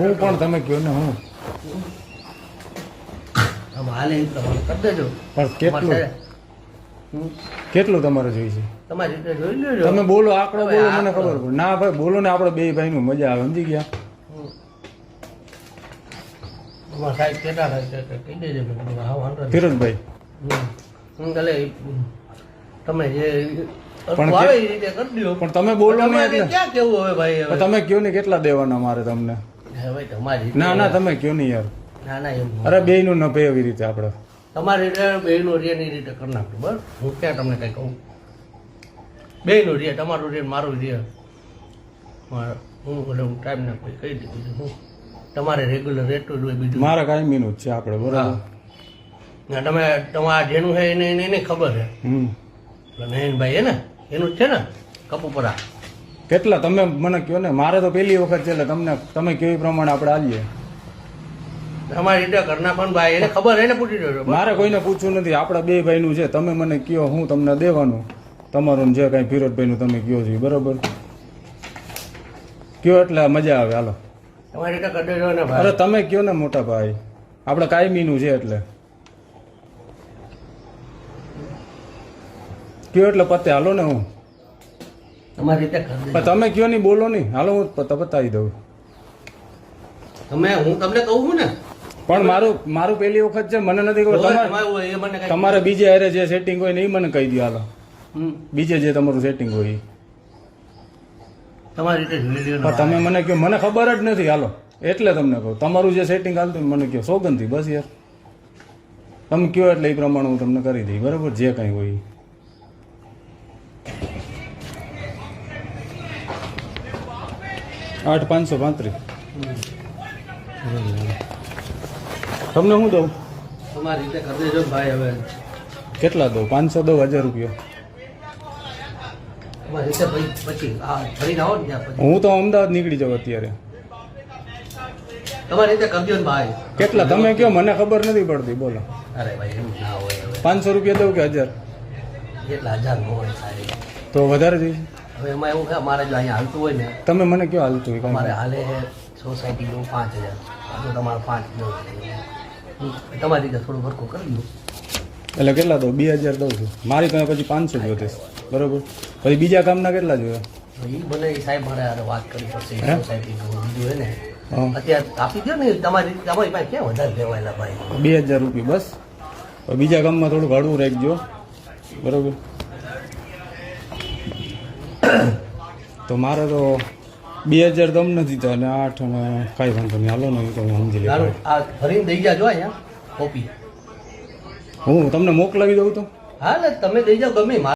હું પણ તમે કહો ને હું હાલે એ પ્રમાણે કરી દેજો. પણ કેટલું કેટલું તમારે જોઈશે? તમારી રીતે જોઈ લેજો. તમે બોલો, આંકડો બોલો, મને ખબર પડે. ના ભાઈ બોલો ને, આપણે બે ભાઈનું મજા આવે, સમજી ગયા? તમારા સાહેબ કેટલા થાય છે કહી દેજો. હા વાંધો નહીં. ફિરોજભાઈ હું કાલે તમે જે પણ આવે એ રીતે કરી દો. પણ તમે બોલો ને તમારે એટલે ક્યાં કેવું હવે ભાઈ? હવે તમે કયો ને કેટલા દેવાના મારે તમને? હવે તમારી ના ના તમે કયો ને યાર. ના ના એમ અરે બે નું નભે એવી રીતે આપણે તમારી રીતે બેયનું રેની રીતે કરી નાખું. બરાબર, હું ક્યાં તમને કંઈ કહું? બેયનું રે, તમારું રે, મારું રે. હું ટાઈમ ના કોઈ કહી દીધું. હું તમારે રેગ્યુલર રેટું જ હોય બીજું. મારા કાયમીનું જ છે આપણે, બરાબર. ને તમે તમારા જેનું છે એને ખબર છે. નયનભાઈ હે ને એનું જ છે ને કપુપરા. કેટલા તમે મને કહો ને, મારે તો પહેલી વખત છે એટલે તમને તમે કયો એ પ્રમાણે આપણે આવીએ. તમારી રીતે કરી નાખવાનું ભાઈ, એને ખબર એને પૂછી દેજો. મારે કોઈને પૂછવું નથી, આપણા બે ભાઈનું છે. તમે મને કયો, હું તમને દેવાનું. તમારું જે કાંઈ ફિરોજભાઈનું તમે કયો છો, બરાબર કયો એટલે મજા આવે. હાલો તમારી રીતે કરી દેજો ને ભાઈ. અરે તમે કયો ને મોટા ભાઈ, આપણે કાયમીનું છે એટલે કયો એટલે પતે. હાલો ને હું તમારી રીતે કરી દેજો. પણ તમે કયો નહીં, બોલો નહીં. હાલો હું બતાવી દઉં. હું તમને કહું છું ને. પણ મારું પહેલી વખત છે, મને નથી ખબર. તમારે બીજે હારે જે સેટિંગ હોય ને એ મને કહી દો. હાલો બીજે જે તમારું સેટિંગ હોય તમારી રીતે જોઈ લ્યો. પણ તમે મને કહો, મને ખબર જ નથી. હાલો એટલે તમને કહું, તમારું જે સેટિંગ હાલતું મને કહો સોગંદથી. બસ યાર તમે કહો એટલે એ પ્રમાણે હું તમને કરી દઈ, બરાબર જે કાંઈ હોય. આઠ 535. તમને હું દઉં? તમારી રીતે કરી દેજો ભાઈ. હવે કેટલા દઉં? 500 દઉં? 1000 રૂપિયા? તમારી રીતે ભાઈ પછી ફરીને આવો ને ત્યાં પછી હું તો અમદાવાદ નીકળી જાઉં અત્યારે. તમારી રીતે કરજો ને ભાઈ. કેટલા તમે કહો, મને ખબર નથી પડતી. બોલો. અરે ભાઈ એમ ના હોય. હવે 500 રૂપિયા દઉં કે 1000? એટલા 1000 નો હોય સાહેબ. તો વધારે જોઈશે. હવે એમાં એવું છે, અમારે જો અહીંયા હાલતું હોય ને, તમે મને કયો હાલતું હોય? અમારે હાલે છે સોસાયટીનું 5000. જો તમારે 5 જેવું તમારી રીતે થોડું ફરકું કરી દઉં. એટલે કેટલા દઉં? 2000 દઉં છું. મારી પાસે પછી 500 જ વધે, બરોબર. પછી બીજા કામના કેટલા જોઈએ? એ બને એ સાહેબ મારે હારે વાત કરવી પડશે. સોસાયટીનું બીજું હોય ને હા અત્યારે આપી દો ને. તમારી પાસે ક્યાં વધારે લેવાયેલા ભાઈ? 2000 રૂપિયા બસ. બીજા કામમાં થોડુંક હળવું રાખજો, બરોબર. તો મારે તો 2000 દમ નથી તો, અને 8 અને કાંઈ વાંધો નહીં. હાલો ને, તો હું સમજી લઉં. આ ફરીને દઈ જાજો અહીંયા કોપી. હું તમને મોકલાવી દઉં તો? હા ને તમે દઈ જાઓ ગમે.